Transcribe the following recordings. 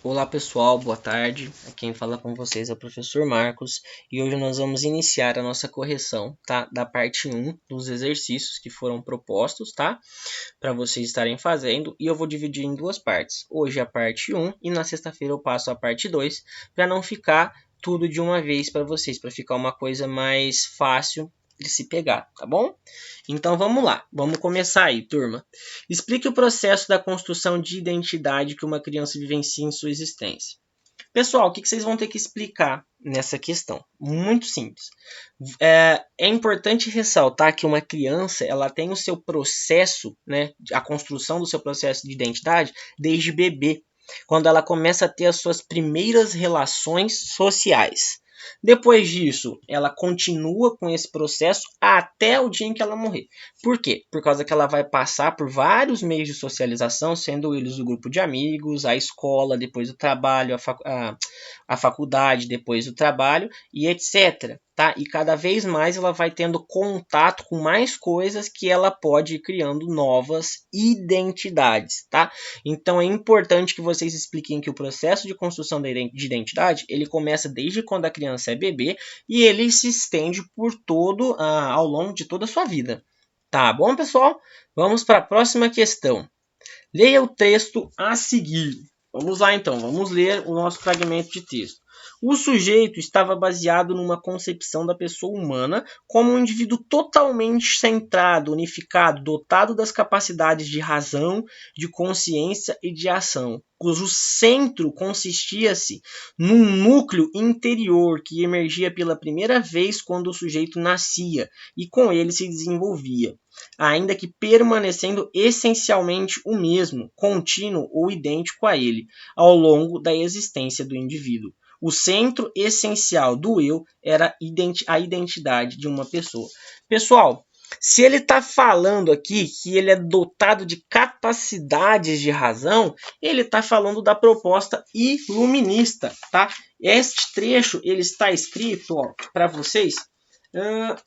Olá pessoal, boa tarde. Quem fala com vocês é o professor Marcos e hoje nós vamos iniciar a nossa correção, tá? Da parte 1 dos exercícios que foram propostos, tá? Para vocês estarem fazendo e eu vou dividir em duas partes. Hoje a parte 1 e na sexta-feira eu passo a parte 2 para não ficar tudo de uma vez para vocês, para ficar uma coisa mais fácil de se pegar, tá bom? Então vamos lá, vamos começar aí, turma. Explique o processo da construção de identidade que uma criança vivencia em sua existência. Pessoal, o que vocês vão ter que explicar nessa questão? Muito simples. É importante ressaltar que uma criança ela tem o seu processo, né, a construção do seu processo de identidade desde bebê, quando ela começa a ter as suas primeiras relações sociais. Depois disso, ela continua com esse processo até o dia em que ela morrer. Por quê? Por causa que ela vai passar por vários meios de socialização, sendo eles o grupo de amigos, a escola, depois o trabalho, a faculdade, depois o trabalho e etc. Tá? E cada vez mais ela vai tendo contato com mais coisas que ela pode ir criando novas identidades. Tá? Então é importante que vocês expliquem que o processo de construção de identidade ele começa desde quando a criança é bebê e ele se estende por todo ao longo de toda a sua vida. Tá bom, pessoal? Vamos para a próxima questão. Leia o texto a seguir. Vamos lá então, vamos ler o nosso fragmento de texto. O sujeito estava baseado numa concepção da pessoa humana como um indivíduo totalmente centrado, unificado, dotado das capacidades de razão, de consciência e de ação, cujo centro consistia-se num núcleo interior que emergia pela primeira vez quando o sujeito nascia e com ele se desenvolvia, ainda que permanecendo essencialmente o mesmo, contínuo ou idêntico a ele, ao longo da existência do indivíduo. O centro essencial do eu era a identidade de uma pessoa. Pessoal, se ele está falando aqui que ele é dotado de capacidades de razão, ele está falando da proposta iluminista, tá? Este trecho ele está escrito para vocês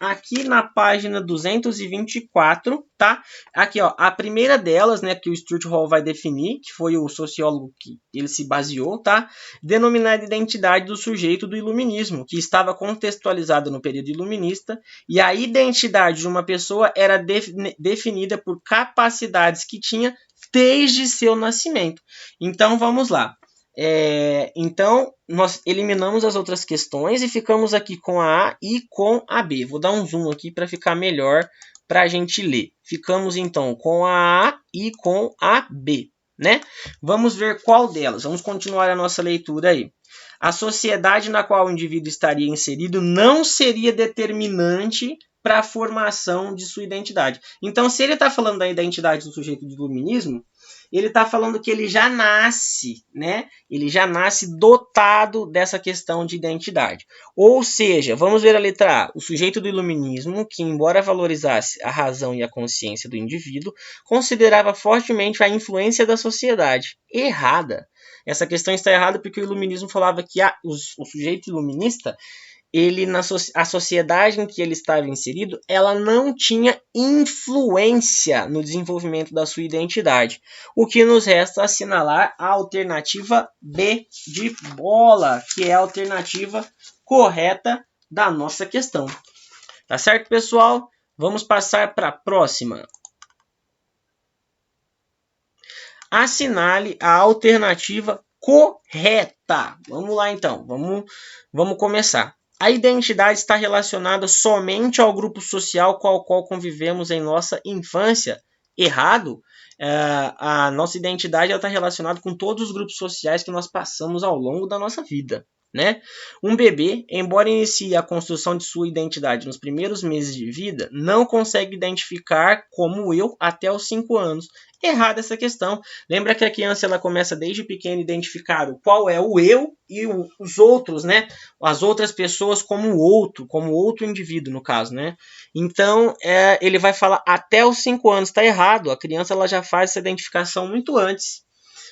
aqui na página 224, tá? Aqui, ó, a primeira delas, né, que o Stuart Hall vai definir, que foi o sociólogo que ele se baseou, tá? Denominada identidade do sujeito do iluminismo, que estava contextualizada no período iluminista, e a identidade de uma pessoa era definida por capacidades que tinha desde seu nascimento. Então, vamos lá. Então, nós eliminamos as outras questões e ficamos aqui com a A e com a B. Vou dar um zoom aqui para ficar melhor para a gente ler. Ficamos então com a A e com a B, né? Vamos ver qual delas. Vamos continuar a nossa leitura aí. A sociedade na qual o indivíduo estaria inserido não seria determinante para a formação de sua identidade. Então, se ele está falando da identidade do sujeito do iluminismo, ele está falando que ele já nasce, né? Ele já nasce dotado dessa questão de identidade. Ou seja, vamos ver a letra A. O sujeito do iluminismo, que embora valorizasse a razão e a consciência do indivíduo, considerava fortemente a influência da sociedade. Errada. Essa questão está errada porque o iluminismo falava que o sujeito iluminista a sociedade em que ele estava inserido, ela não tinha influência no desenvolvimento da sua identidade. O que nos resta assinalar a alternativa B de bola, que é a alternativa correta da nossa questão. Tá certo, pessoal? Vamos passar para a próxima. Assinale a alternativa correta. Vamos lá, então. Vamos começar. A identidade está relacionada somente ao grupo social com o qual convivemos em nossa infância. Errado. A nossa identidade está relacionada com todos os grupos sociais que nós passamos ao longo da nossa vida. Né? Um bebê, embora inicie a construção de sua identidade nos primeiros meses de vida, não consegue identificar como eu até os 5 anos. Errada essa questão. Lembra que a criança ela começa desde pequena a identificar qual é o eu e os outros, né? As outras pessoas como outro indivíduo, no caso, né? Então, ele vai falar até os 5 anos. Está errado. A criança ela já faz essa identificação muito antes.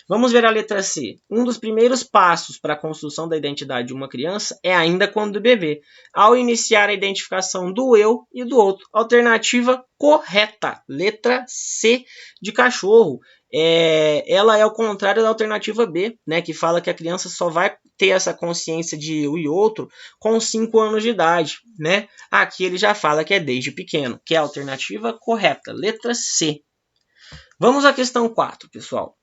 Vamos ver a letra C. Um dos primeiros passos para a construção da identidade de uma criança é ainda quando bebê, ao iniciar a identificação do eu e do outro. Alternativa correta, letra C de cachorro. Ela é o contrário da alternativa B, né, que fala que a criança só vai ter essa consciência de eu e outro com 5 anos de idade, né? Aqui ele já fala que é desde pequeno, que é a alternativa correta, letra C. Vamos à questão 4, pessoal.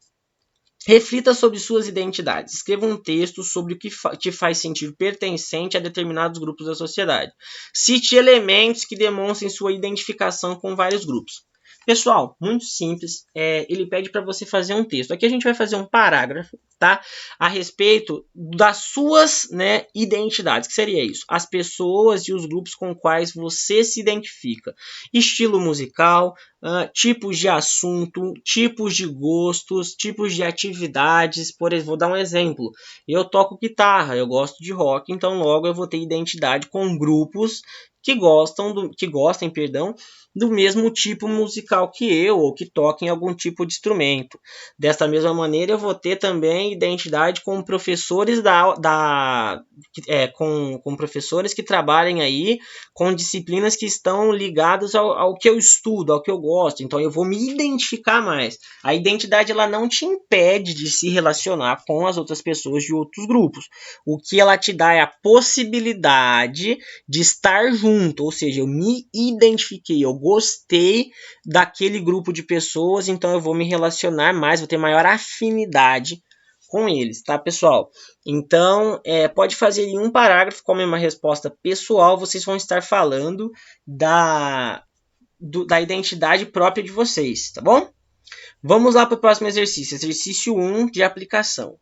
Reflita sobre suas identidades. Escreva um texto sobre o que te faz sentir pertencente a determinados grupos da sociedade. Cite elementos que demonstrem sua identificação com vários grupos. Pessoal, muito simples. Ele pede para você fazer um texto. Aqui a gente vai fazer um parágrafo, tá? A respeito das suas, né, identidades. Que seria isso? As pessoas e os grupos com quais você se identifica. Estilo musical, tipos de assunto, tipos de gostos, tipos de atividades. Por exemplo, vou dar um exemplo. Eu toco guitarra, eu gosto de rock, então logo eu vou ter identidade com grupos que gostem, do mesmo tipo musical que eu, ou que toquem algum tipo de instrumento. Dessa mesma maneira, eu vou ter também identidade com professores com professores que trabalhem aí com disciplinas que estão ligadas ao que eu estudo, ao que eu gosto. Então, eu vou me identificar mais. A identidade ela não te impede de se relacionar com as outras pessoas de outros grupos. O que ela te dá é a possibilidade de estar junto, ou seja, eu me identifiquei, eu gostei daquele grupo de pessoas, então eu vou me relacionar mais, vou ter maior afinidade com eles, tá, pessoal? Então, pode fazer em um parágrafo, como é uma resposta pessoal, vocês vão estar falando da identidade própria de vocês, tá bom? Vamos lá para o próximo exercício, exercício 1 de aplicação.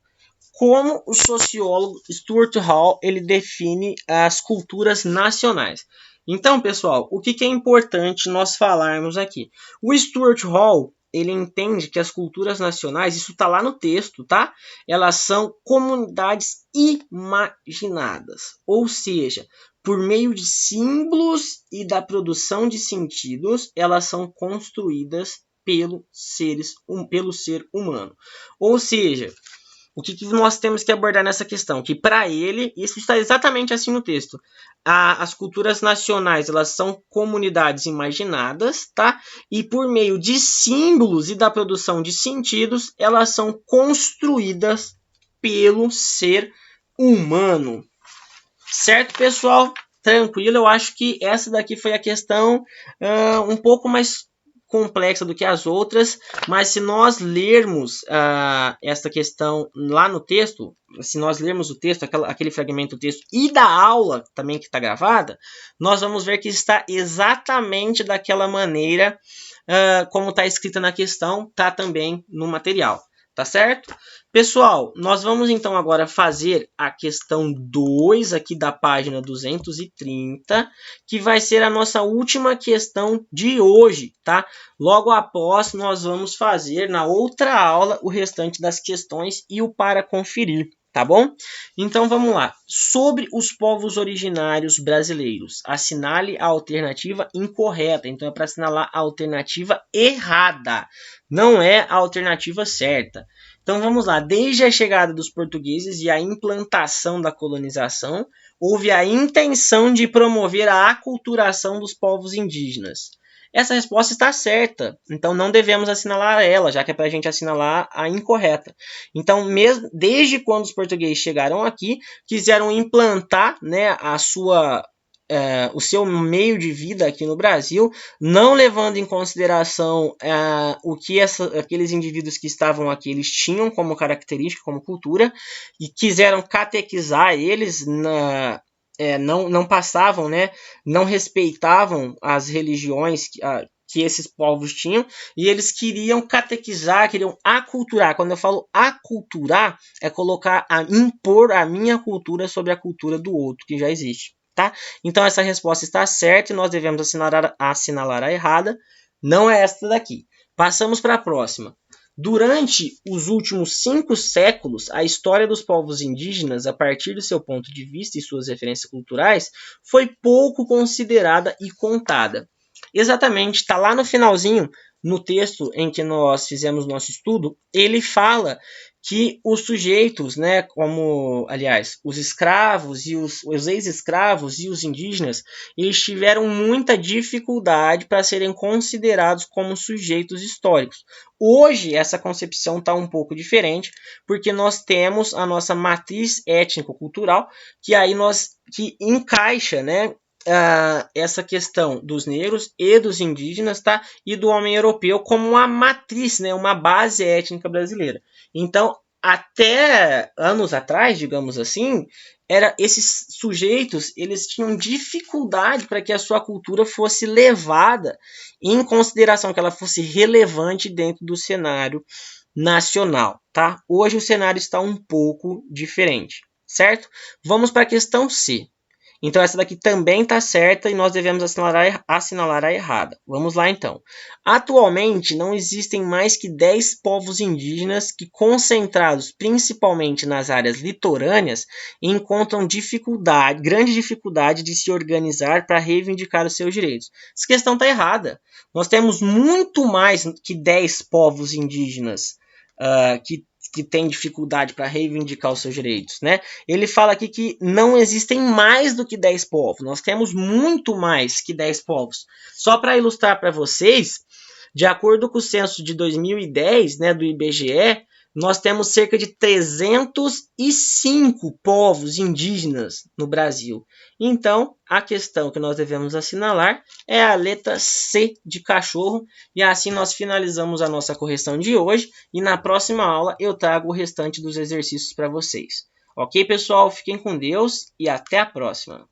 Como o sociólogo Stuart Hall ele define as culturas nacionais? Então, pessoal, o que é importante nós falarmos aqui? O Stuart Hall ele entende que as culturas nacionais, isso está lá no texto, tá? Elas são comunidades imaginadas, ou seja, por meio de símbolos e da produção de sentidos, elas são construídas pelo ser humano. Ou seja, o que nós temos que abordar nessa questão? Que para ele, isso está exatamente assim no texto. As culturas nacionais, elas são comunidades imaginadas, tá? E por meio de símbolos e da produção de sentidos, elas são construídas pelo ser humano. Certo, pessoal? Tranquilo, eu acho que essa daqui foi a questão um pouco mais complexa do que as outras, mas se nós lermos essa questão lá no texto, se nós lermos o texto, aquele fragmento do texto e da aula também que está gravada, nós vamos ver que está exatamente daquela maneira como está escrita na questão, está também no material, tá certo? Pessoal, nós vamos então agora fazer a questão 2 aqui da página 230, que vai ser a nossa última questão de hoje, tá? Logo após, nós vamos fazer na outra aula o restante das questões e o para conferir, tá bom? Então vamos lá. Sobre os povos originários brasileiros, assinale a alternativa incorreta. Então é para assinalar a alternativa errada, não é a alternativa certa. Então vamos lá, desde a chegada dos portugueses e a implantação da colonização, houve a intenção de promover a aculturação dos povos indígenas. Essa resposta está certa, então não devemos assinalar ela, já que é para a gente assinalar a incorreta. Então, mesmo desde quando os portugueses chegaram aqui, quiseram implantar, né, o seu meio de vida aqui no Brasil, não levando em consideração o que aqueles indivíduos que estavam aqui eles tinham como característica, como cultura, e quiseram catequizar eles, não passavam, né, não respeitavam as religiões que esses povos tinham, e eles queriam catequizar, queriam aculturar. Quando eu falo aculturar, é impor a minha cultura sobre a cultura do outro, que já existe. Tá? Então essa resposta está certa e nós devemos assinalar a errada. Não é esta daqui. Passamos para a próxima. Durante os últimos 5 séculos, a história dos povos indígenas, a partir do seu ponto de vista e suas referências culturais, foi pouco considerada e contada. Exatamente, está lá no finalzinho. no texto em que nós fizemos nosso estudo, ele fala que os sujeitos, né, como, aliás, os escravos e os ex-escravos e os indígenas, eles tiveram muita dificuldade para serem considerados como sujeitos históricos. Hoje, essa concepção está um pouco diferente, porque nós temos a nossa matriz étnico-cultural, que encaixa, né, essa questão dos negros e dos indígenas, tá? E do homem europeu como uma matriz, né? Uma base étnica brasileira. Então, até anos atrás, digamos assim, esses sujeitos eles tinham dificuldade para que a sua cultura fosse levada em consideração, que ela fosse relevante dentro do cenário nacional, tá? Hoje o cenário está um pouco diferente, certo? Vamos para a questão C. Então essa daqui também está certa e nós devemos assinalar a errada. Vamos lá então. Atualmente não existem mais que 10 povos indígenas que, concentrados principalmente nas áreas litorâneas, encontram grande dificuldade de se organizar para reivindicar os seus direitos. Essa questão está errada. Nós temos muito mais que 10 povos indígenas que tem dificuldade para reivindicar os seus direitos, né? Ele fala aqui que não existem mais do que 10 povos. Nós temos muito mais que 10 povos. Só para ilustrar para vocês, de acordo com o censo de 2010, né, do IBGE, nós temos cerca de 305 povos indígenas no Brasil. Então, a questão que nós devemos assinalar é a letra C de cachorro. E assim nós finalizamos a nossa correção de hoje. E na próxima aula eu trago o restante dos exercícios para vocês. Ok, pessoal? Fiquem com Deus e até a próxima.